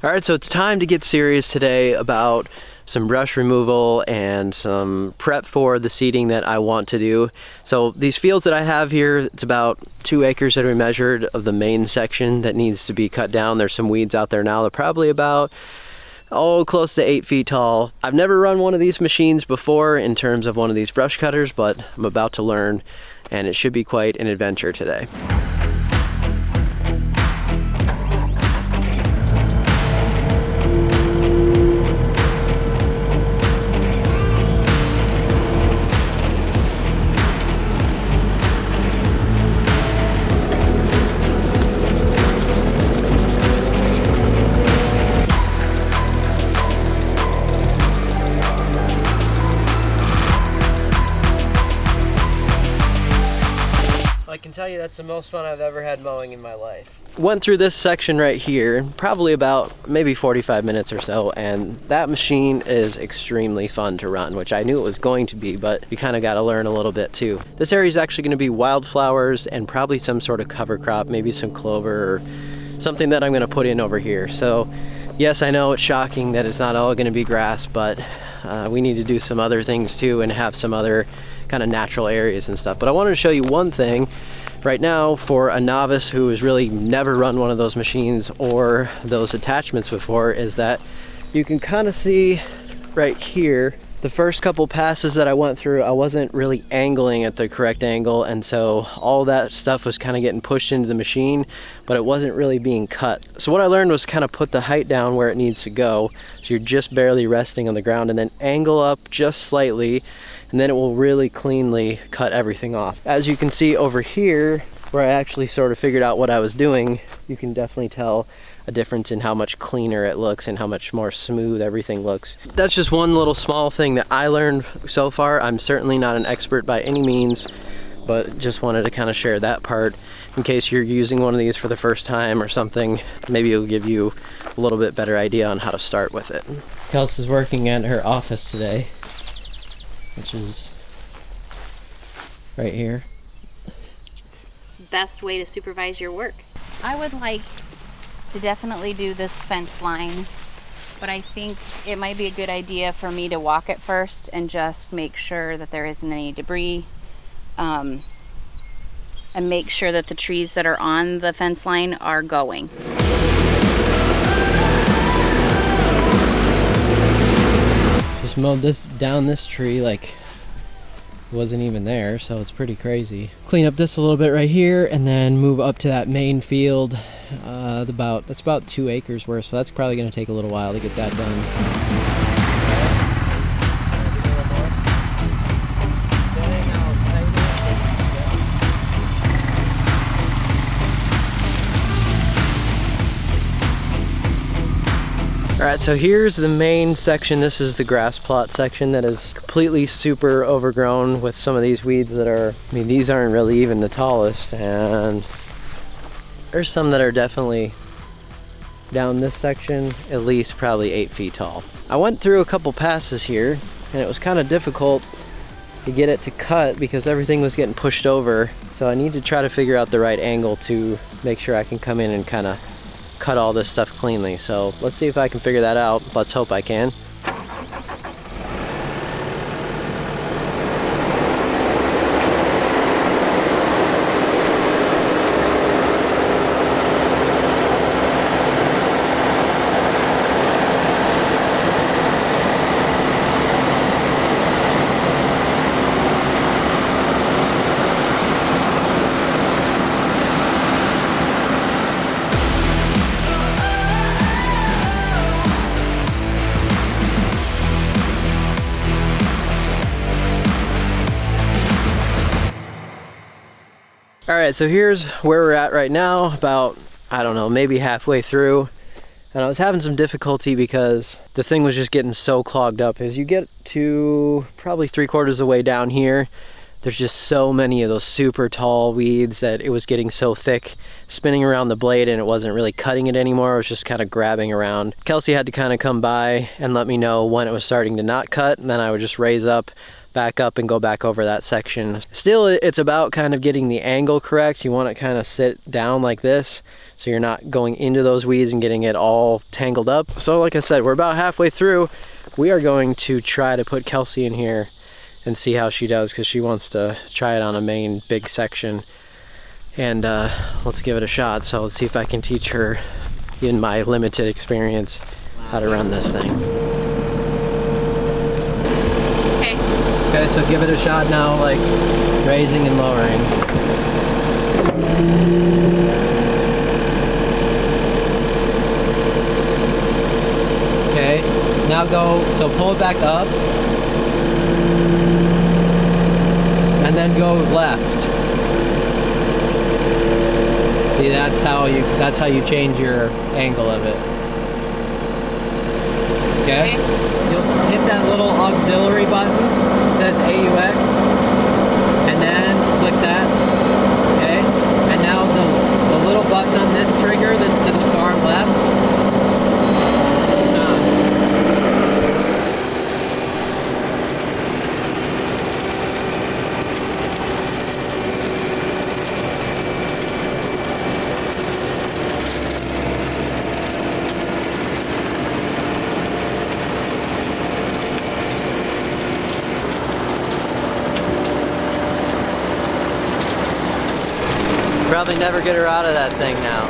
Alright, so it's time to get serious today about some brush removal and some prep for the seeding that I want to do. So these fields that I have here, it's about 2 acres that we measured of the main section that needs to be cut down. There's some weeds out there now. They're probably about, close to 8 feet tall. I've never run one of these machines before in terms of one of these brush cutters, but I'm about to learn, and it should be quite an adventure today. I can tell you that's the most fun I've ever had mowing in my life. Went through this section right here, probably about maybe 45 minutes or so, and that machine is extremely fun to run, which I knew it was going to be, but you kind of got to learn a little bit too. This area is actually going to be wildflowers and probably some sort of cover crop, maybe some clover or something that I'm going to put in over here. So yes, I know it's shocking that it's not all going to be grass, but we need to do some other things too and have some other kind of natural areas and stuff. But I wanted to show you one thing right now for a novice who has really never run one of those machines or those attachments before, is that you can kind of see right here, the first couple passes that I went through, I wasn't really angling at the correct angle, and so all that stuff was kind of getting pushed into the machine, but it wasn't really being cut. So what I learned was kind of put the height down where it needs to go, so you're just barely resting on the ground, and then angle up just slightly, and then it will really cleanly cut everything off. As you can see over here, where I actually sort of figured out what I was doing, you can definitely tell a difference in how much cleaner it looks and how much more smooth everything looks. That's just one little small thing that I learned so far. I'm certainly not an expert by any means, but just wanted to kind of share that part in case you're using one of these for the first time or something. Maybe it'll give you a little bit better idea on how to start with it. Kelsey's working at her office today, which is right here. Best way to supervise your work. I would like to definitely do this fence line, but I think it might be a good idea for me to walk it first and just make sure that there isn't any debris, and make sure that the trees that are on the fence line are going. Just mowed this tree like it wasn't even there, so it's pretty crazy. Clean up this a little bit right here and then move up to that main field. That's about 2 acres worth, so that's probably going to take a little while to get that done. Alright, so here's the main section. This is the grass plot section that is completely super overgrown with some of these weeds that are, I mean, these aren't really even the tallest, and there's some that are definitely down this section, at least probably 8 feet tall. I went through a couple passes here, and it was kind of difficult to get it to cut because everything was getting pushed over, so I need to try to figure out the right angle to make sure I can come in and kind of cut all this stuff cleanly. So let's see if I can figure that out. Let's hope I can. Alright, so here's where we're at right now, about, I don't know, maybe halfway through. And I was having some difficulty because the thing was just getting so clogged up. As you get to probably 3/4 of the way down here, there's just so many of those super tall weeds that it was getting so thick, spinning around the blade, and it wasn't really cutting it anymore. It was just kind of grabbing around. Kelsey had to kind of come by and let me know when it was starting to not cut, and then I would just raise up, back up, and go back over that section. Still, it's about kind of getting the angle correct. You want it kind of sit down like this, so you're not going into those weeds and getting it all tangled up. So like I said, we're about halfway through. We are going to try to put Kelsey in here and see how she does, because she wants to try it on a main big section. And let's give it a shot. So let's see if I can teach her, in my limited experience, how to run this thing. Okay, so give it a shot now, like raising and lowering. Okay, now go, so pull it back up. And then go left. See, that's how you change your angle of it. Okay? You'll hit that little auxiliary button. It says AUX, and then click that, okay? And now the little button on this trigger that's to the far left, it's on. Probably never get her out of that thing now.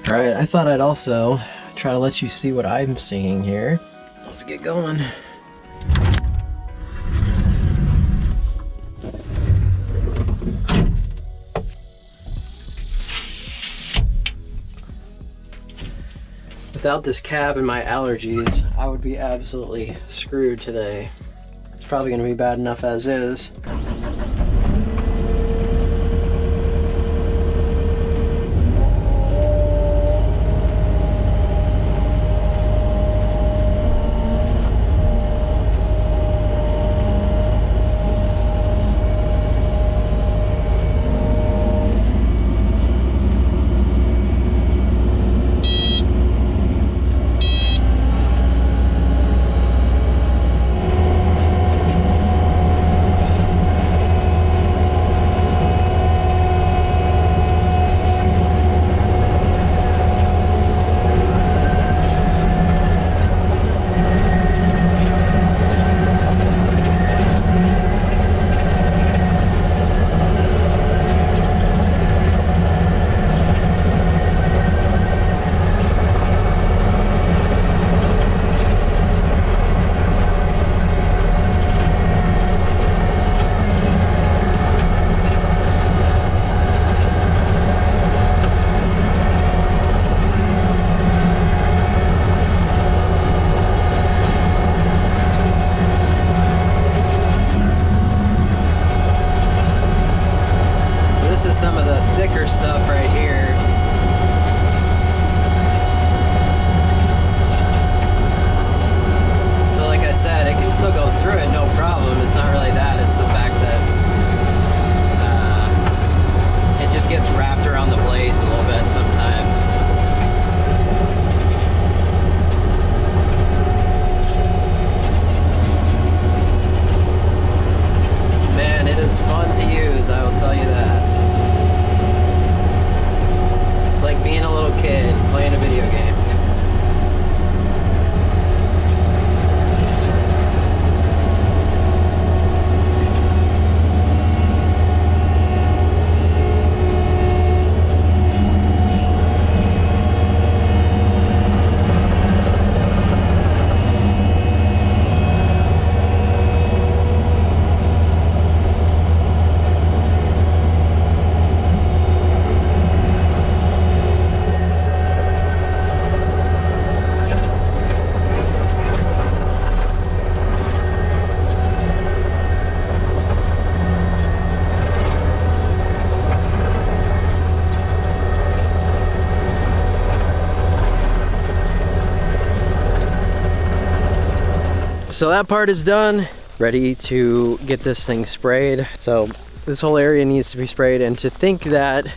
Alright, I thought I'd also try to let you see what I'm seeing here. Let's get going. Without this cab and my allergies, I would be absolutely screwed today. It's probably going to be bad enough as is. So that part is done, ready to get this thing sprayed. So this whole area needs to be sprayed, and to think that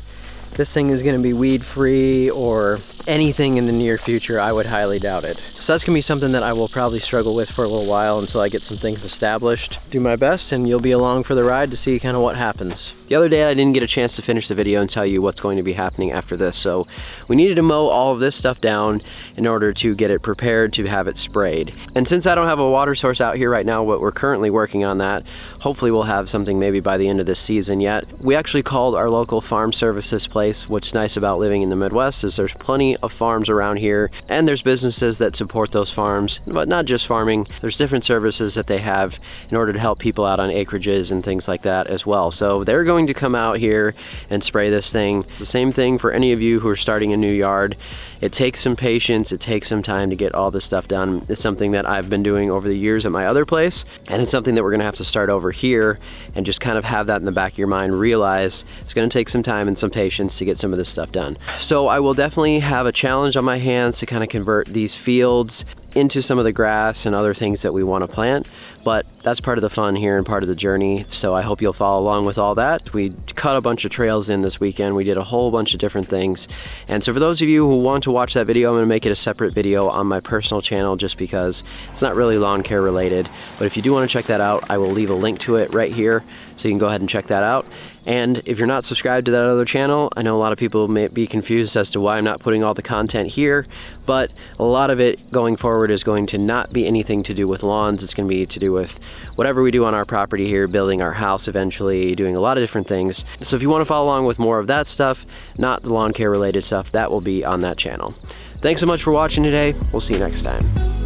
this thing is going to be weed free or anything in the near future, I would highly doubt it. So that's going to be something that I will probably struggle with for a little while until I get some things established. Do my best, and you'll be along for the ride to see kind of what happens. The other day I didn't get a chance to finish the video and tell you what's going to be happening after this, so we needed to mow all of this stuff down in order to get it prepared to have it sprayed. And since I don't have a water source out here right now, but we're currently working on that, hopefully we'll have something maybe by the end of this season yet. We actually called our local farm services place. What's nice about living in the Midwest is there's plenty of farms around here, and there's businesses that support those farms, but not just farming. There's different services that they have in order to help people out on acreages and things like that as well. So they're going to come out here and spray this thing. It's the same thing for any of you who are starting a new yard. It takes some patience, it takes some time to get all this stuff done. It's something that I've been doing over the years at my other place, and it's something that we're gonna have to start over here and just kind of have that in the back of your mind, realize it's gonna take some time and some patience to get some of this stuff done. So I will definitely have a challenge on my hands to kind of convert these fields into some of the grass and other things that we want to plant, but that's part of the fun here and part of the journey, so I hope you'll follow along with all that. We cut a bunch of trails in this weekend, we did a whole bunch of different things, and so for those of you who want to watch that video, I'm going to make it a separate video on my personal channel just because it's not really lawn care related, but if you do want to check that out, I will leave a link to it right here, so you can go ahead and check that out. And if you're not subscribed to that other channel, I know a lot of people may be confused as to why I'm not putting all the content here, but a lot of it going forward is going to not be anything to do with lawns. It's going to be to do with whatever we do on our property here, building our house eventually, doing a lot of different things. So if you want to follow along with more of that stuff, not the lawn care related stuff, that will be on that channel. Thanks so much for watching today. We'll see you next time.